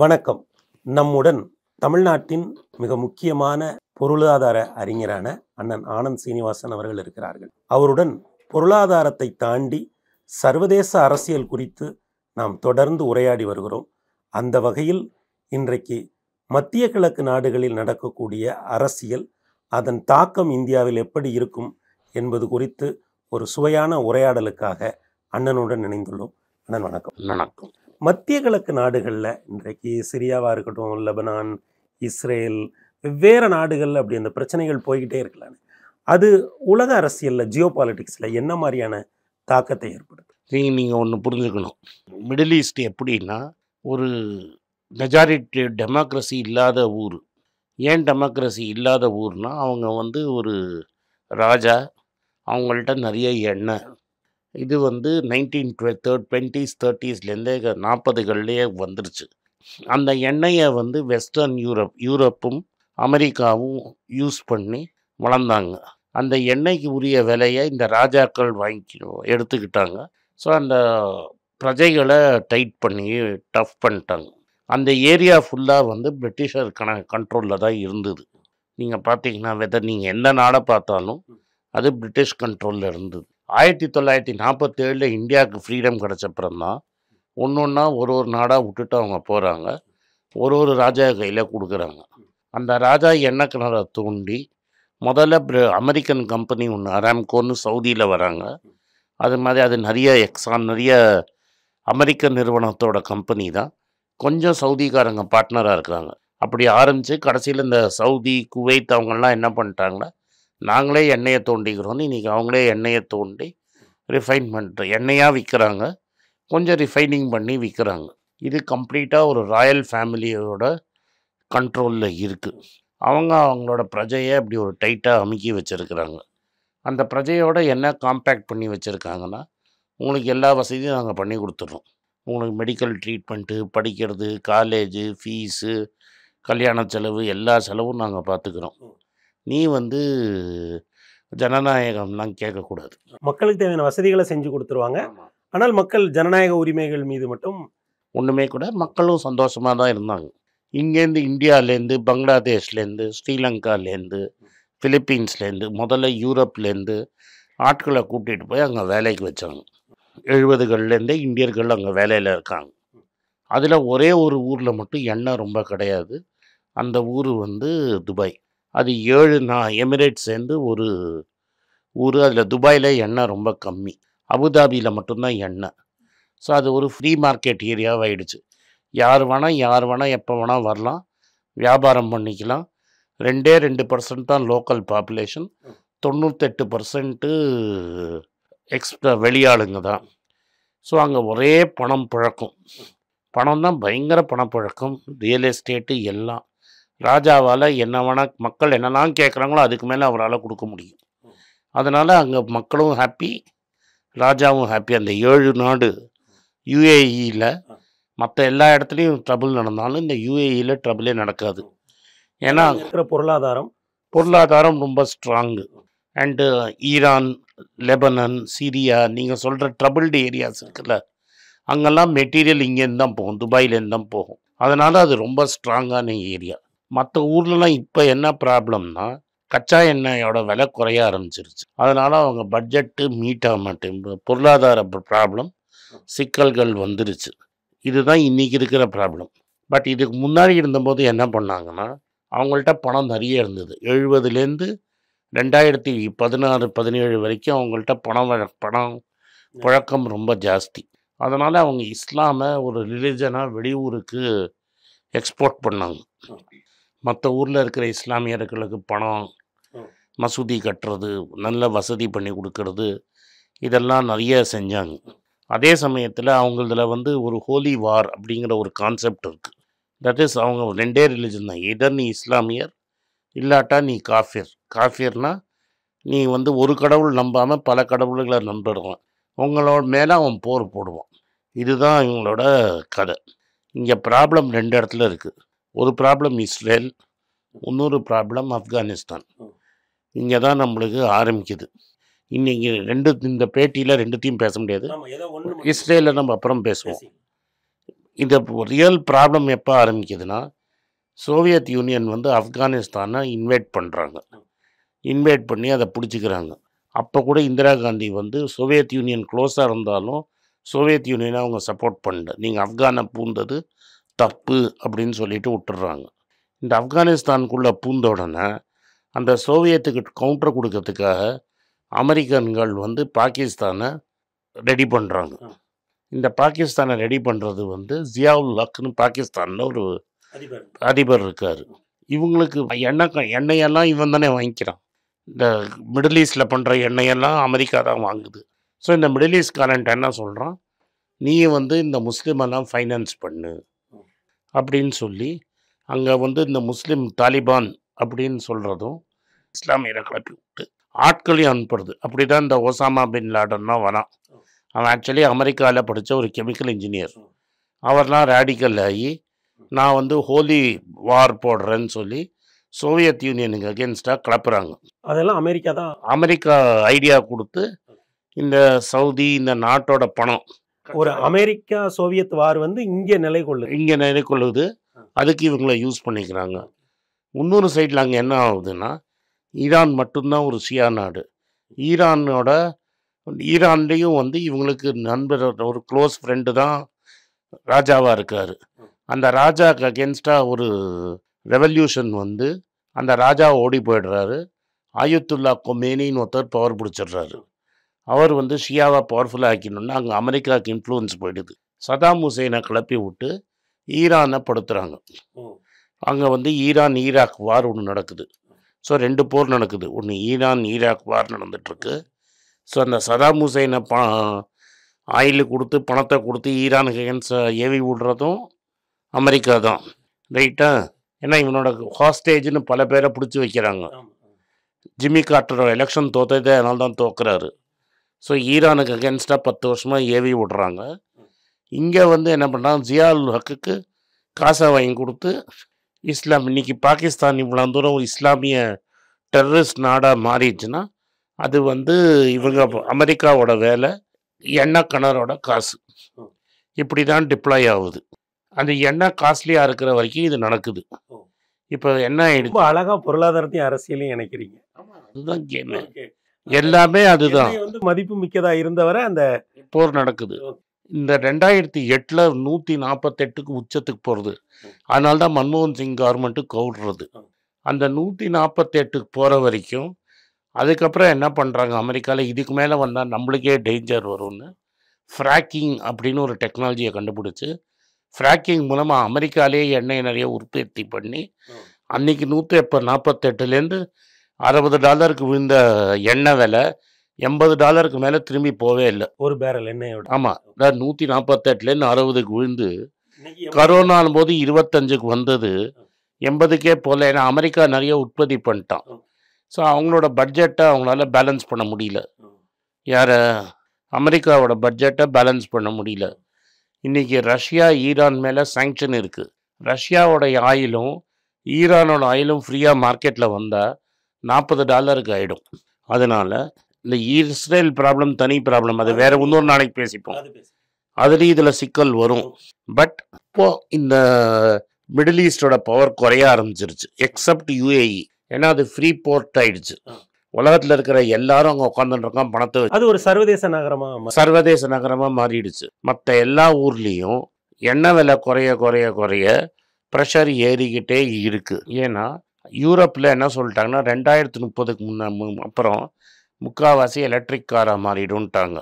வணக்கம். நம்முடன் தமிழ்நாட்டின் மிக முக்கியமான பொருளாதார அறிஞரான அண்ணன் ஆனந்த் சீனிவாசன் அவர்கள் இருக்கிறார்கள். அவருடன் பொருளாதாரத்தை தாண்டி சர்வதேச அரசியல் குறித்து நாம் தொடர்ந்து உரையாடி வருகிறோம். அந்த வகையில் இன்றைக்கு மத்திய கிழக்கு நாடுகளில் நடக்கக்கூடிய அரசியல், அதன் தாக்கம் இந்தியாவில் எப்படி இருக்கும் என்பது குறித்து ஒரு சுவையான உரையாடலுக்காக அண்ணனுடன் இணைந்துள்ளோம். அண்ணன் வணக்கம். வணக்கம். மத்திய கிழக்கு நாடுகளில் இன்றைக்கு சிரியாவாக இருக்கட்டும், லெபனான், இஸ்ரேல், வெவ்வேறு நாடுகளில் அப்படி அந்த பிரச்சனைகள் போய்கிட்டே இருக்கலான்னு, அது உலக அரசியலில், ஜியோ பாலிட்டிக்ஸில் என்ன மாதிரியான தாக்கத்தை ஏற்படுது? நீங்கள் ஒன்று புரிஞ்சுக்கணும். மிடில் ஈஸ்ட் எப்படின்னா ஒரு மெஜாரிட்டி டெமோக்ரஸி இல்லாத ஊர். ஏன் டெமோக்ரஸி இல்லாத ஊர்னா, அவங்க ஒரு ராஜா, அவங்கள்ட்ட நிறைய எண்ணெய். இது 1920s 30sலேருந்தே 40கள்லேயே வந்துருச்சு. அந்த எண்ணெயை வெஸ்டர்ன் யூரோப்பும் அமெரிக்காவும் யூஸ் பண்ணி வளர்ந்தாங்க. அந்த எண்ணெய்க்கு உரிய விலையை இந்த ராஜாக்கள் எடுத்துக்கிட்டாங்க. ஸோ அந்த பிரஜைகளை டைட் பண்ணி டஃப் பண்ணிட்டாங்க. அந்த ஏரியா ஃபுல்லாக பிரிட்டிஷர் கண்ட்ரோலில் தான் இருந்தது. நீங்கள் பார்த்தீங்கன்னா நீங்கள் எந்த நாடை பார்த்தாலும் அது பிரிட்டிஷ் கண்ட்ரோலில் இருந்தது. 1947 இந்தியாவுக்கு ஃப்ரீடம் கிடச்சப்புறம்தான் ஒன்று ஒரு நாடாக விட்டுட்டு அவங்க போகிறாங்க. ஒரு ராஜா கையில் கொடுக்குறாங்க. அந்த ராஜா எண்ணெய் கிணறை தோண்டி முதல்ல அமெரிக்கன் கம்பெனி ஒன்று அராம்கோன்னு சவுதியில் வராங்க. அது மாதிரி அது நிறைய நிறைய அமெரிக்க நிறுவனத்தோட கம்பெனி தான். கொஞ்சம் சவுதிக்காரங்க பார்ட்னராக இருக்கிறாங்க. அப்படி ஆரம்பித்து கடைசியில் இந்த சவுதி, குவைத் அவங்கெல்லாம் என்ன பண்ணிட்டாங்கன்னா, நாங்களே எண்ணெயை தோண்டிக்கிறோன்னு இன்றைக்கி அவங்களே எண்ணெயை தோண்டி ரிஃபைன் பண்ணிட்டு எண்ணெயாக விற்கிறாங்க. கொஞ்சம் ரிஃபைனிங் பண்ணி விற்கிறாங்க. இது கம்ப்ளீட்டாக ஒரு ராயல் ஃபேமிலியோட கண்ட்ரோலில் இருக்குது. அவங்களோட பிரஜையை அப்படி ஒரு டைட்டாக அமுக்கி வச்சுருக்கிறாங்க. அந்த பிரஜையோட என்ன காம்பேக்ட் பண்ணி வச்சுருக்காங்கன்னா, உங்களுக்கு எல்லா வசதியும் நாங்கள் பண்ணி கொடுத்துட்றோம். உங்களுக்கு மெடிக்கல் ட்ரீட்மெண்ட்டு, படிக்கிறது, காலேஜு ஃபீஸு, கல்யாண செலவு, எல்லா செலவும் நாங்கள் பார்த்துக்குறோம். நீ ஜனநாயகம்லாம் கேட்கக்கூடாது. மக்களுக்கு தேவையான வசதிகளை செஞ்சு கொடுத்துருவாங்க. ஆனால் மக்கள் ஜனநாயக உரிமைகள் மீது மட்டும் ஒன்றுமே கூட மக்களும் சந்தோஷமாக தான் இருந்தாங்க. இங்கேருந்து இந்தியாவிலேருந்து, பங்களாதேஷ்லேருந்து, ஸ்ரீலங்காலேருந்து, ஃபிலிப்பீன்ஸ்லேருந்து, முதல்ல யூரோப்லேருந்து ஆட்களை கூட்டிகிட்டு போய் அங்கே வேலைக்கு வச்சாங்க. 70கள்லேருந்தே இந்தியர்கள் அங்கே வேலையில் இருக்காங்க. அதில் ஒரே ஒரு ஊரில் மட்டும் எண்ணெய் ரொம்ப கிடையாது. அந்த ஊர் துபாய். அது 7 எமிரேட்ஸ் சேர்ந்து ஒரு ஊர். அதில் துபாயில் எண்ணெய் ரொம்ப கம்மி. அபுதாபியில் மட்டும்தான் எண்ணெய். ஸோ அது ஒரு ஃப்ரீ மார்க்கெட் ஏரியாவாகிடுச்சு. யார் வேணால் எப்போ வேணால் வரலாம், வியாபாரம் பண்ணிக்கலாம். 2% தான் லோக்கல் பாப்புலேஷன். 98% வெளியாளுங்க தான். ஸோ அங்கே ஒரே பணம் புழக்கம். பணம் தான் பயங்கர பணப்புழக்கம். ரியல் எஸ்டேட்டு எல்லாம். ராஜாவால் என்ன வேணால், மக்கள் என்னெல்லாம் கேட்குறாங்களோ அதுக்கு மேலே அவரால் கொடுக்க முடியும். அதனால் அங்கே மக்களும் ஹாப்பி, ராஜாவும் ஹாப்பி. அந்த 7 நாடு யுஏஇயில் மற்ற எல்லா இடத்துலையும் ட்ரபிள் நடந்தாலும் இந்த யுஏஇயில் ட்ரபிளே நடக்காது. ஏன்னா இருக்கிற பொருளாதாரம் ரொம்ப strong. And Iran, Lebanon, Syria, நீங்கள் சொல்கிற ட்ரபிள்டு ஏரியாஸ் இருக்குல்ல, அங்கெல்லாம் மெட்டீரியல் இங்கேருந்து தான் போகும், துபாயிலேருந்து தான் போகும். அதனால் அது ரொம்ப ஸ்ட்ராங்கான ஏரியா. மற்ற ஊர்லலாம் இப்போ என்ன ப்ராப்ளம்னா, கச்சா எண்ணெயோட விலை குறைய ஆரம்பிச்சிருச்சு. அதனால் அவங்க பட்ஜெட்டு மீட் ஆக மாட்டேங்குது. பொருளாதார ப்ராப்ளம், சிக்கல்கள் வந்துருச்சு. இதுதான் இன்றைக்கி இருக்கிற ப்ராப்ளம். பட் இதுக்கு முன்னாடி இருந்தபோது என்ன பண்ணாங்கன்னா, அவங்கள்ட்ட பணம் நிறைய இருந்தது. 70லேருந்து 2016-17 வரைக்கும் அவங்கள்ட்ட பணம் புழக்கம் ரொம்ப ஜாஸ்தி. அதனால் அவங்க இஸ்லாமை ஒரு ரிலிஜனாக வெளியூருக்கு எக்ஸ்போர்ட் பண்ணாங்க. மற்ற ஊரில் இருக்கிற இஸ்லாமியர்களுக்கு பணம், மசூதி கட்டுறது, நல்ல வசதி பண்ணி கொடுக்கறது, இதெல்லாம் நிறைய செஞ்சாங்க. அதே சமயத்தில் அவங்களதில் ஒரு ஹோலி வார் அப்படிங்கிற ஒரு கான்செப்ட் இருக்குது. தட் இஸ், அவங்க 2 ரிலிஜன் தான். எதர் நீ இஸ்லாமியர் இல்லாட்டா நீ காஃபிர். காஃபிர்னா நீ ஒரு கடவுள் நம்பாமல் பல கடவுள்களை நம்பிடுவான். உங்களோட மேலே அவன் போர் போடுவான். இதுதான் இவங்களோட கதை. இங்கே ப்ராப்ளம் 2 இடத்துல இருக்குது. ஒரு ப்ராப்ளம் இஸ்ரேல், இன்னொரு ப்ராப்ளம் ஆப்கானிஸ்தான். இங்கே தான் நம்மளுக்கு ஆரம்பிக்குது. இன்றைக்கி இந்த பேட்டியில் 2த்தையும் பேச முடியாது. இஸ்ரேலில் நம்ம அப்புறம் பேசுவோம். இந்த ரியல் ப்ராப்ளம் எப்போ ஆரம்பிக்குதுன்னா, சோவியத் யூனியன் வந்து ஆப்கானிஸ்தானை இன்வைட் பண்ணுறாங்க. இன்வைட் பண்ணி அதை பிடிச்சிக்கிறாங்க. அப்போ கூட இந்திரா காந்தி வந்து சோவியத் யூனியன் க்ளோஸாக இருந்தாலும் சோவியத் யூனியனை அவங்க சப்போர்ட் பண்ணல. நீங்கள் ஆப்கானை பூந்தது தப்பு அப்படின்னு சொல்லிட்டு விட்டுடுறாங்க. இந்த ஆப்கானிஸ்தானுக்குள்ளே பூந்த உடனே அந்த சோவியத்துக்கு கவுண்டர் கொடுக்கறதுக்காக அமெரிக்கன்கள் வந்து பாகிஸ்தானை ரெடி பண்ணுறாங்க. இந்த பாகிஸ்தானை ரெடி பண்ணுறது வந்து ஜியாவுல் ஹக்னு பாகிஸ்தானில் ஒரு அதிபர் இருக்கார். இவங்களுக்கு எண்ணெயெல்லாம் இவன் தானே வாங்கிக்கிறான். இந்த மிடில் ஈஸ்டில் பண்ணுற எண்ணெயெல்லாம் அமெரிக்கா தான் வாங்குது. ஸோ இந்த மிடில் ஈஸ்ட்காரன்ட்ட என்ன சொல்கிறான், நீ வந்து இந்த முஸ்லீமெல்லாம் ஃபைனான்ஸ் பண்ணு அப்படின்னு சொல்லி அங்கே வந்து இந்த முஸ்லீம் தாலிபான் அப்படின்னு சொல்கிறதும் இஸ்லாமியரை கிளப்பி விட்டு ஆட்களையும் அனுப்புறது. அப்படி தான் இந்த ஒசாமா பின் லாடன்லாம் வரான். அவன் ஆக்சுவலி அமெரிக்காவில் படித்த ஒரு கெமிக்கல் இன்ஜினியர். அவர்லாம் ரேடிக்கல் ஆகி நான் வந்து ஹோலி வார் போடுறேன்னு சொல்லி சோவியத் யூனியனுக்கு அகேன்ஸ்டாக கிளப்புறாங்க. அதெல்லாம் அமெரிக்கா தான். அமெரிக்கா ஐடியா கொடுத்து இந்த சவுதி இந்த நாட்டோட பணம் ஒரு அமெரிக்கா சோவியத் வார் வந்து இங்கே நிலை கொள்ளுது. அதுக்கு இவங்களை யூஸ் பண்ணிக்கிறாங்க. இன்னொரு சைடில் அங்கே என்ன ஆகுதுன்னா, ஈரான் மட்டும்தான் ஒரு ஷியா நாடு. ஈரான்லேயும் வந்து இவங்களுக்கு நண்பர் ஒரு க்ளோஸ் ஃப்ரெண்டு தான் ராஜாவாக இருக்கார். அந்த ராஜாவுக்கு அகேன்ஸ்டாக ஒரு ரெவல்யூஷன் வந்து அந்த ராஜா ஓடி போயிடுறாரு. ஆயத்துல்லா கொமேனின்னு ஒருத்தர் பவர் பிடிச்சிடுறாரு. அவர் வந்து ஷியாவை பவர்ஃபுல்லாக ஆக்கணுன்னா அங்கே அமெரிக்காவுக்கு இன்ஃப்ளூயன்ஸ் போயிடுது. சதாம் ஹுசைனை கிளப்பி விட்டு ஈரானை படுத்துகிறாங்க. அங்கே வந்து ஈரான் ஈராக் வார் ஒன்று நடக்குது. ஸோ 2 போர் நடக்குது. ஒன்று ஈரான் ஈராக் வார் நடந்துகிட்ருக்கு. ஸோ அந்த சதாம் ஹுசைனை ஆயில் கொடுத்து பணத்தை கொடுத்து ஈரானுக்கு அகேன்ஸ்டாக ஏவி விடுறதும் அமெரிக்கா தான். ரைட்டா? ஏன்னா இவனோட ஹாஸ்டேஜ்னு பல பேரை பிடிச்சி வைக்கிறாங்க. ஜிம்மி கார்ட்டரோட எலெக்ஷன் தோத்ததே அதனால தான் தோக்குறாரு. ஸோ ஈரானுக்கு அகேன்ஸ்டாக 10 வருஷமாக ஏவி விடுறாங்க. இங்கே வந்து என்ன பண்ணுறாங்க, ஜியாவுல் ஹக்குக்கு காசை வாங்கி கொடுத்து இன்னைக்கு பாகிஸ்தான் இவ்வளோ தூரம் இஸ்லாமிய டெரரிஸ்ட் நாடாக மாறிடுச்சுன்னா அது வந்து இவங்க அமெரிக்காவோட வேலை, எண்ணெய் கிணறோட காசு. இப்படி தான் டிப்ளாய் ஆகுது. அந்த எண்ணெய் காஸ்ட்லியாக இருக்கிற வரைக்கும் இது நடக்குது. இப்போ என்ன ஆயிடுச்சு, அழகா பொருளாதாரத்தையும் அரசியலையும் இணைக்கிறீங்க. அதுதான் கேம். எல்லாமே அதுதான் வந்து மதிப்பு மிக்கதா இருந்தவரை அந்த போர் நடக்குது. இந்த 2008 148க்கு உச்சத்துக்கு போகிறது. அதனால தான் மன்மோகன் சிங் கவர்மெண்ட்டு கவுடுறது. அந்த 148க்கு போகிற வரைக்கும் அதுக்கப்புறம் என்ன பண்ணுறாங்க அமெரிக்காவில், இதுக்கு மேலே வந்தால் நம்மளுக்கே டேஞ்சர் வரும்னு ஃப்ராக்கிங் அப்படின்னு ஒரு டெக்னாலஜியை கண்டுபிடிச்சி ஃப்ராக்கிங் மூலமாக அமெரிக்காலேயே எண்ணெய் நிறைய உற்பத்தி பண்ணி அன்றைக்கி 148லேருந்து $60 விழுந்த எண்ணெய் விலை $80 மேலே திரும்பி போவே இல்லை. ஒரு பேரல் எண்ணெயோட. ஆமாம், அதாவது 148லேருந்து 60க்கு விழுந்து கரோனான் போது 25க்கு வந்தது, 80க்கே போகல. ஏன்னா அமெரிக்கா நிறைய உற்பத்தி பண்ணிட்டான். ஸோ அவங்களோட பட்ஜெட்டை அவங்களால பேலன்ஸ் பண்ண முடியல. யாரை? அமெரிக்காவோட பட்ஜெட்டை பேலன்ஸ் பண்ண முடியல. இன்றைக்கி ரஷ்யா ஈரான் மேலே சாங்ஷன் இருக்குது. ரஷ்யாவோட ஆயிலும் ஈரானோட ஆயிலும் ஃப்ரீயாக மார்க்கெட்டில் வந்தால் $40 ஆகிடும். அதனால் இந்த இஸ்ரேல் ப்ராப்ளம் தனி ப்ராப்ளம், அது வேறு இன்னொரு நாளைக்கு பேசிப்போம். அதுலேயும் இதில் சிக்கல் வரும். பட் இப்போது இந்த மிடில் ஈஸ்டோட பவர் குறைய ஆரம்பிச்சிருச்சு, எக்ஸப்ட் UAE. ஏன்னா அது ஃப்ரீ போர்ட் ஆயிடுச்சு. உலகத்தில் இருக்கிற எல்லாரும் அங்கே உட்காந்துருக்கான் பணத்தை. அது ஒரு சர்வதேச நகரமாக மாறிடுச்சு. மற்ற எல்லா ஊர்லேயும் எண்ணெய் விலை குறைய ப்ரெஷர் ஏறிக்கிட்டே இருக்குது. ஏன்னா யூரோப்பில் என்ன சொல்லிட்டாங்கன்னா 2030க்கு அப்புறம் முக்கால்வாசி எலக்ட்ரிக் காராக மாறிடும்ட்டாங்க.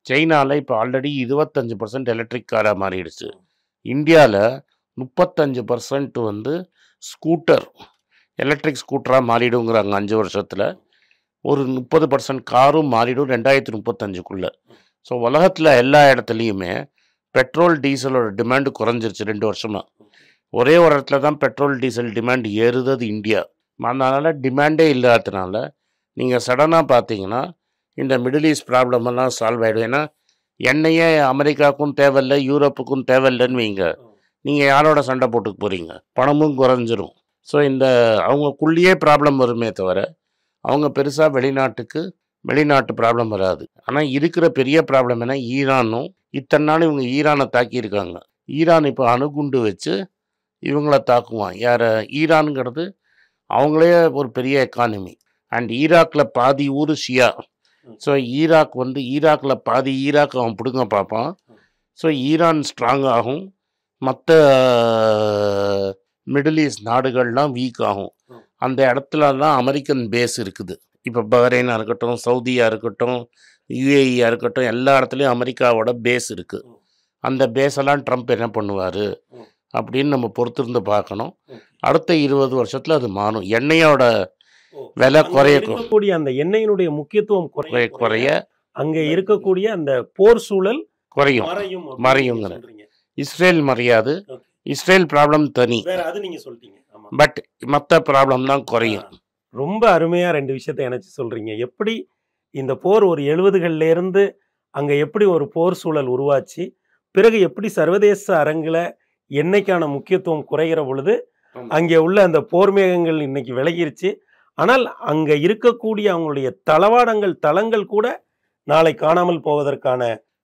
சைனாவில் இப்போ ஆல்ரெடி 25% எலக்ட்ரிக் காராக மாறிடுச்சு. இந்தியாவில் 35% வந்து ஸ்கூட்டர் எலக்ட்ரிக் ஸ்கூட்டராக மாறிடுங்கிறாங்க 5 வருஷத்தில். ஒரு 30% காரும் மாறிடும் 2035க்குள்ளே. ஸோ உலகத்தில் எல்லா இடத்துலையுமே பெட்ரோல் டீசலோட டிமாண்டு குறைஞ்சிருச்சு 2 வருஷமாக. ஒரே ஒரு இடத்துல தான் பெட்ரோல் டீசல் டிமாண்ட் ஏறுது, அது இந்தியா. அதனால் டிமாண்டே இல்லாததுனால நீங்கள் சடனாக பார்த்தீங்கன்னா இந்த மிடில் ஈஸ்ட் ப்ராப்ளமெல்லாம் சால்வ் ஆகிடும். ஏன்னா எண்ணெயே அமெரிக்காவுக்கும் தேவையில்லை, யூரோப்புக்கும் தேவையில்லைன்னு வைங்க, நீங்கள் யாரோட சண்டை போட்டுக்கு போகிறீங்க? பணமும் குறைஞ்சிரும். ஸோ இந்த அவங்களுக்குள்ளேயே ப்ராப்ளம் வருமே தவிர அவங்க பெருசாக வெளிநாட்டு ப்ராப்ளம் வராது. ஆனால் இருக்கிற பெரிய ப்ராப்ளம் என்ன, ஈரானும் இத்தனை நாள் இவங்க ஈரானை தாக்கியிருக்காங்க. ஈரான் இப்போ அணுகுண்டு வச்சு இவங்கள தாக்குவான். யாரை? ஈரானுங்கிறது அவங்களே ஒரு பெரிய எக்கானமி. அண்ட் ஈராக்கில் பாதி ஊர் ஷியா. ஸோ ஈராக் வந்து ஈராக்கில் பாதி ஈராக் அவன் பிடுங்க பார்ப்பான். ஸோ ஈரான் ஸ்ட்ராங் ஆகும், மற்ற மிடில் ஈஸ்ட் நாடுகள்லாம் வீக் ஆகும். அந்த இடத்துல தான் அமெரிக்கன் பேஸ் இருக்குது. இப்போ பஹ்ரைனாக இருக்கட்டும், சவுதியாக இருக்கட்டும், யுஏஇயாக இருக்கட்டும், எல்லா இடத்துலையும் அமெரிக்காவோட பேஸ் இருக்குது. அந்த பேஸெல்லாம் ட்ரம்ப் என்ன பண்ணுவார் அப்படின்னு நம்ம பொறுத்திருந்து பார்க்கணும். அடுத்த 20 வருஷத்தில் அது மாறும். எண்ணெயோட விலை குறையக்கூடிய அந்த எண்ணெயினுடைய முக்கியத்துவம் குறைய அங்கே இருக்கக்கூடிய அந்த போர் சூழல் மறையுங்கிற. இஸ்ரேல் மறையாது. இஸ்ரேல் ப்ராப்ளம் தனி, பட் மற்ற ப்ராப்ளம் தான் குறையும். ரொம்ப அருமையா 2 விஷயத்தை இணைச்சு சொல்றீங்க. எப்படி இந்த போர் ஒரு 70கள்ல இருந்து அங்க எப்படி ஒரு போர் சூழல் உருவாச்சு, பிறகு எப்படி சர்வதேச அரங்குல எண்ணெய்க்கான முக்கியத்துவம் குறைகிற பொழுது அங்கே உள்ள அந்த போர் மேகங்கள் இன்னைக்கு விலகிருச்சு. ஆனால் அங்க இருக்கக்கூடிய அவங்களுடைய தளங்கள் கூட நாளை காணாமல் போவதற்கான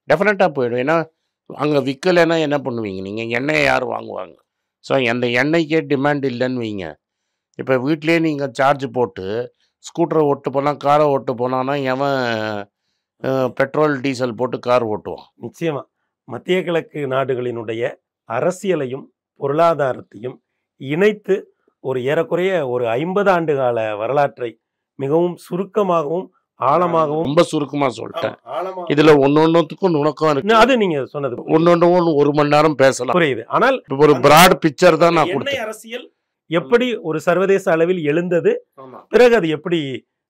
டெஃபினட்டாக போயிடும். ஏன்னா அங்கே விற்கலைன்னா என்ன பண்ணுவீங்க நீங்கள்? எண்ணெயை யார் வாங்குவாங்க? ஸோ அந்த எண்ணெய்க்கே டிமாண்ட் இல்லைன்னு வைங்க. இப்போ வீட்லேயே நீங்கள் சார்ஜ் போட்டு ஸ்கூட்டரை ஓட்டு போனால், காரை ஓட்டு போனான்னா எவன் பெட்ரோல் டீசல் போட்டு கார் ஓட்டுவான்? நிச்சயமா மத்திய கிழக்கு நாடுகளினுடைய அரசியலையும் பொருளாதாரத்தையும் இணைத்து ஒரு ஏறக்குறைய ஒரு 50 ஆண்டு கால வரலாற்றை மிகவும் சுருக்கமாகவும் ஆழமாகவும், ரொம்ப சுருக்கமாக சொல்லிட்டேன். இதுல ஒன்னொன்னுக்கும் நுணுக்கம் இருக்கு. அது நீங்க சொன்னது ஒன்னொன்னு 1 மணி நேரம் பேசலாம், புரியுது. ஆனால் ஒரு பிராட் பிக்சர் தான் நான் கொடுத்தேன். அரசியல் எப்படி ஒரு சர்வதேச அளவில் எழுந்தது, பிறகு அது எப்படி,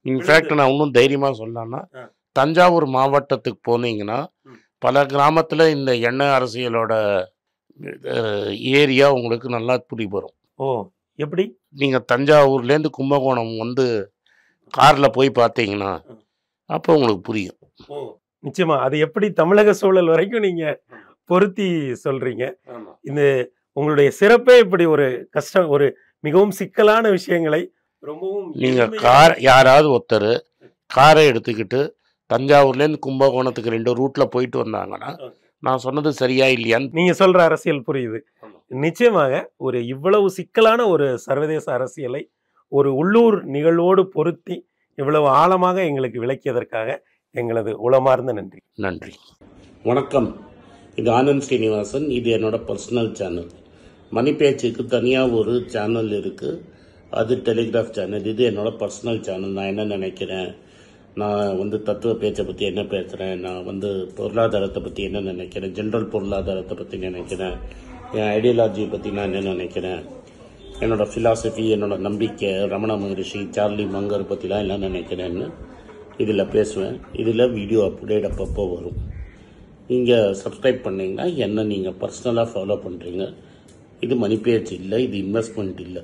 இன்ஃபேக்ட் நான் இன்னும் தைரியமா சொல்லலாம்னா, தஞ்சாவூர் மாவட்டத்துக்கு போனீங்கன்னா பல கிராமத்துல இந்த எண்ணெய் அரசியலோட ஏரியா உங்களுக்கு நல்லா புரி வரும். ஓ, எப்படி? நீங்க தஞ்சாவூர்லேருந்து கும்பகோணம் வந்து கார்ல போய் பார்த்தீங்கன்னா அப்போ உங்களுக்கு புரியும். நிச்சயமா அது எப்படி தமிழக சூழல் வரைக்கும் நீங்க பொருத்தி சொல்றீங்க. இந்த உங்களுடைய சிறப்பே இப்படி ஒரு கஷ்டம், ஒரு மிகவும் சிக்கலான விஷயங்களை ரொம்பவும் நீங்க யாராவது ஒருத்தர் காரை எடுத்துக்கிட்டு தஞ்சாவூர்லேருந்து கும்பகோணத்துக்கு 2 ரூட்ல போயிட்டு வந்தாங்கன்னா நான் சொன்னது சரியா இல்லையான்னு நீங்க சொல்ற அரசியல் புரியுது. நிச்சயமாக ஒரு இவ்வளவு சிக்கலான ஒரு சர்வதேச அரசியலை ஒரு உள்ளூர் நிகழ்வோடு பொருத்தி இவ்வளவு ஆழமாக எங்களுக்கு விளக்கியதற்காக எங்களது உளமார்ந்த நன்றி. நன்றி. வணக்கம். இது ஆனந்த் ஸ்ரீனிவாசன். இது என்னோட பர்சனல் சேனல். மணி பேச்சுக்கு தனியாக ஒரு சேனல் இருக்குது, அது டெலிகிராஃப் சேனல். இது என்னோட பர்சனல் சேனல். நான் என்ன நினைக்கிறேன், நான் வந்து தத்துவ பேச்சை பற்றி என்ன பேசுகிறேன், நான் வந்து பொருளாதாரத்தை பற்றி என்ன நினைக்கிறேன், ஜென்ரல் பொருளாதாரத்தை பற்றி நினைக்கிறேன், என் ஐடியாலஜியை பற்றி நான் என்ன நினைக்கிறேன், என்னோட ஃபிலாசபி, என்னோட நம்பிக்கை, ரமண மகரிஷி, சார்லி மங்கர் பற்றிலாம் எல்லாம் நினைக்கிறேன்னு இதில் பேசுவேன். இதில் வீடியோ அப்டேட் அப்பப்போ வரும். நீங்கள் சப்ஸ்கிரைப் பண்ணிங்கன்னா என்ன நீங்கள் பர்சனலாக ஃபாலோ பண்ணுறீங்க. இது மணி பேச்சு இல்லை, இது இன்வெஸ்ட்மெண்ட் இல்லை.